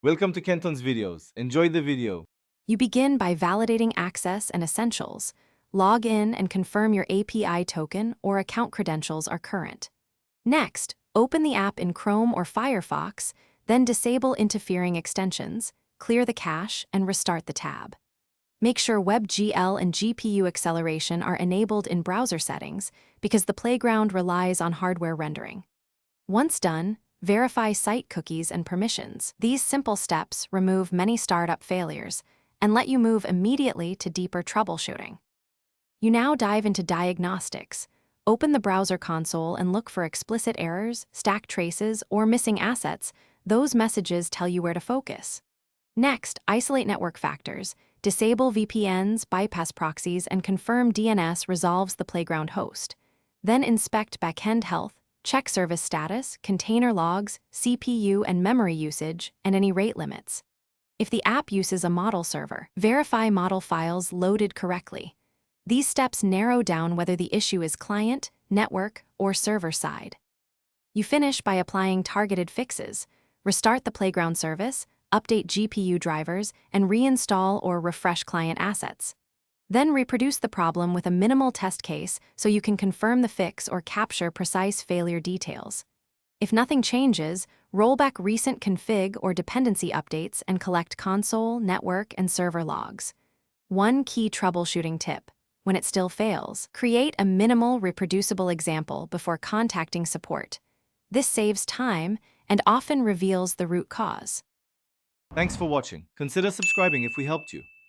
Welcome to Kenton's videos. Enjoy the video. You begin by validating access and essentials. Log in and confirm your API token or account credentials are current. Next, open the app in Chrome or Firefox, then disable interfering extensions, clear the cache, and restart the tab. Make sure WebGL and GPU acceleration are enabled in browser settings because the playground relies on hardware rendering. Once done, verify site cookies and permissions. These simple steps remove many startup failures and let you move immediately to deeper troubleshooting. You now dive into diagnostics. Open the browser console and look for explicit errors, stack traces, or missing assets. Those messages tell you where to focus. Next, isolate network factors. Disable VPNs, bypass proxies, and confirm DNS resolves the playground host. Then inspect backend health, check service status, container logs, CPU and memory usage, and any rate limits. If the app uses a model server, verify model files loaded correctly. These steps narrow down whether the issue is client, network, or server side. You finish by applying targeted fixes. Restart the playground service, update GPU drivers, and reinstall or refresh client assets. Then reproduce the problem with a minimal test case so you can confirm the fix or capture precise failure details. If nothing changes, roll back recent config or dependency updates and collect console, network, and server logs. One key troubleshooting tip: when it still fails, create a minimal reproducible example before contacting support. This saves time and often reveals the root cause. Thanks for watching. Consider subscribing if we helped you.